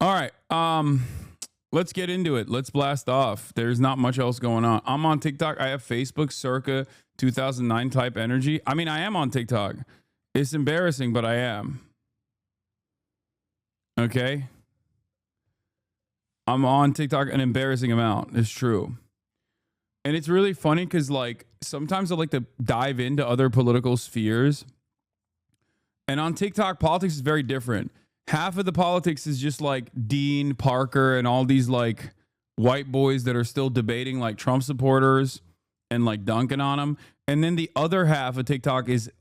All right. Let's get into it. Let's blast off. There's not much else going on. I'm on TikTok. I have Facebook circa 2009 type energy. I mean, I am on TikTok. It's embarrassing, but I am. Okay. I'm on TikTok an embarrassing amount. It's true. And it's really funny because, like, sometimes I like to dive into other political spheres. And on TikTok, politics is very different. Half of the politics is just like Dean, Parker, and all these like white boys that are still debating like Trump supporters and like dunking on them. And then the other half of TikTok is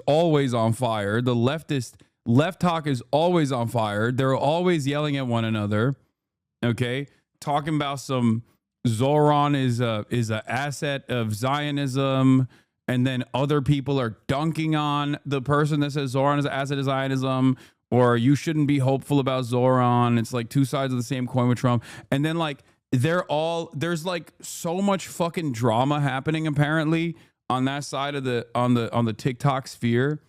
always on fire. The left talk is always on fire. They're always yelling at one another. Okay, talking about some Zoran is a asset of Zionism. And then other people are dunking on the person that says Zoran is an asset of Zionism, or you shouldn't be hopeful about Zoran. It's like two sides of the same coin with Trump. And then like there's like so much fucking drama happening apparently on that side of on the TikTok sphere.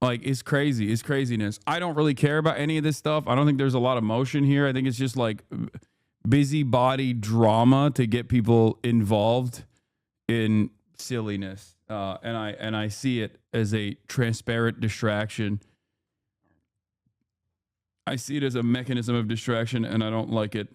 Like it's crazy. It's craziness. I don't really care about any of this stuff. I don't think there's a lot of motion here. I think it's just like busybody drama to get people involved in silliness, and I see it as a transparent distraction. I see it as a mechanism of distraction, and I don't like it.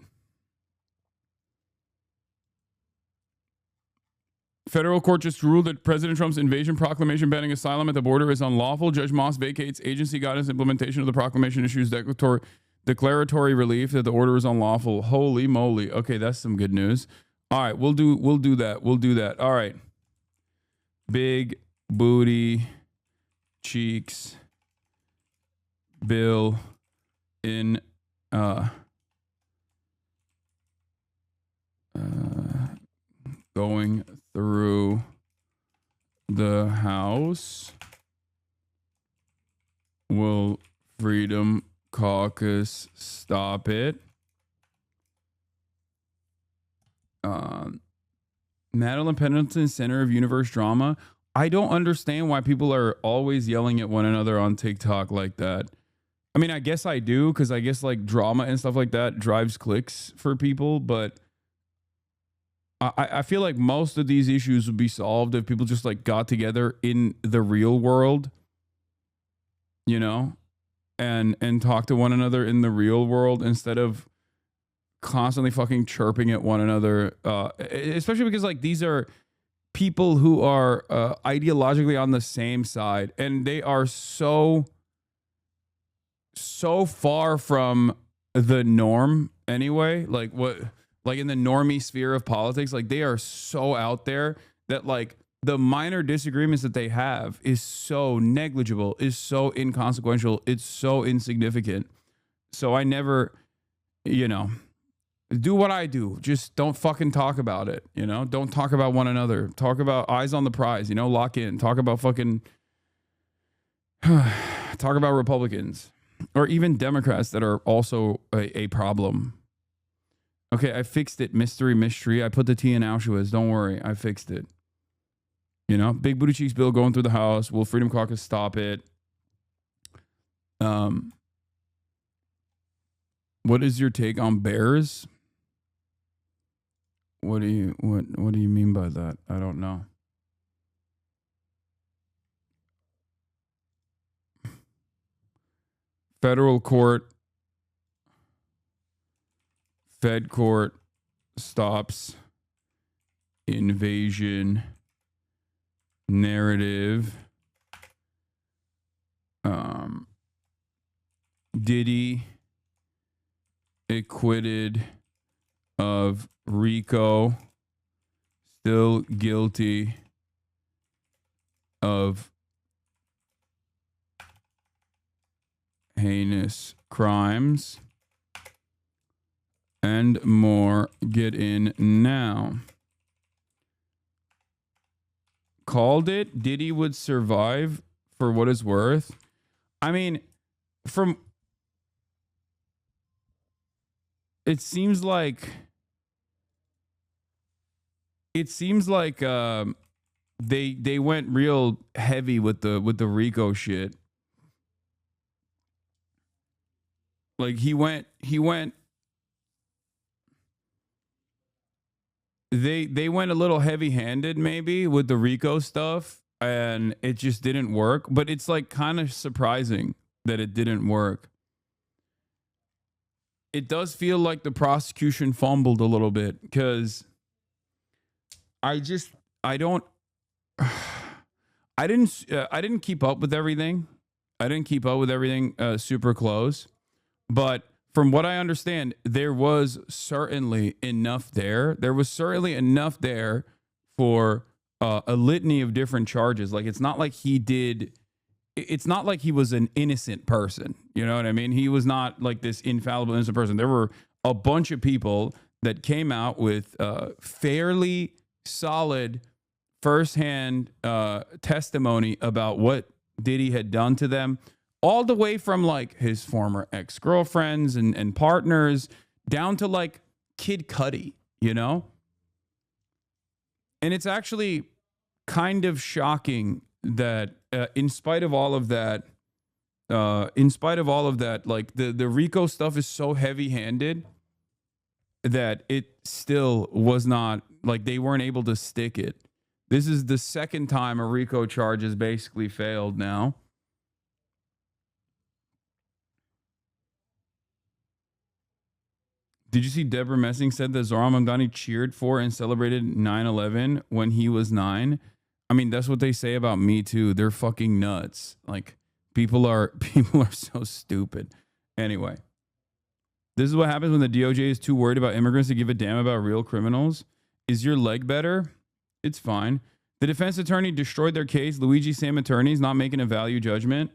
Federal court just ruled that President Trump's invasion proclamation banning asylum at the border is unlawful. Judge Moss vacates agency guidance implementation of the proclamation, issues declaratory relief that the order is unlawful. Holy moly. Okay, that's some good news. All right, we'll do that. We'll do that. All right. Big booty cheeks bill in going through the House. Will Freedom Caucus stop it? Madeline Pendleton, Center of Universe Drama. I don't understand why people are always yelling at one another on TikTok like that. I mean, I guess I do, because I guess like drama and stuff like that drives clicks for people, but I feel like most of these issues would be solved if people just like got together in the real world, you know, and talk to one another in the real world instead of constantly fucking chirping at one another, especially because like these are people who are ideologically on the same side, and they are so far from the norm anyway. Like in the normie sphere of politics, like they are so out there that like the minor disagreements that they have is so negligible, is so inconsequential, it's so insignificant. So I never, you know, do what I do. Just don't fucking talk about it, you know? Don't talk about one another. Talk about eyes on the prize, you know? Lock in. Talk about fucking... talk about Republicans. Or even Democrats that are also a problem. Okay, I fixed it. Mystery. I put the T in Auschwitz. Don't worry. I fixed it. You know? Big Booty Cheeks bill going through the House. Will Freedom Caucus stop it? What is your take on bears? What do you mean by that? I don't know. Federal court, Fed court stops invasion narrative. Diddy acquitted of RICO, still guilty of heinous crimes and more. Get in now. Called it. Diddy would survive for what it's worth. I mean, it seems like they went real heavy with the RICO shit. Like he went they went a little heavy-handed maybe with the RICO stuff, and it just didn't work. But it's like kind of surprising that it didn't work. It does feel like the prosecution fumbled a little bit because I don't I didn't keep up with everything. I didn't keep up with everything super close, but from what I understand, there was certainly enough there. There was certainly enough there for a litany of different charges. Like it's not like he did. It's not like he was an innocent person. You know what I mean? He was not like this infallible innocent person. There were a bunch of people that came out with fairly solid firsthand testimony about what Diddy had done to them, all the way from like his former ex-girlfriends and partners down to like Kid Cudi, you know? And it's actually kind of shocking that in spite of all of that, like the RICO stuff is so heavy-handed that it still was not, like they weren't able to stick it. This is the second time a RICO charge has basically failed now. Did you see Deborah Messing said that Zohran Mamdani cheered for and celebrated 9/11 when he was 9? I mean, that's what they say about me too. They're fucking nuts. Like people are so stupid. Anyway, this is what happens when the DOJ is too worried about immigrants to give a damn about real criminals. Is your leg better? It's fine. The defense attorney destroyed their case. Luigi Sam attorneys not making a value judgment.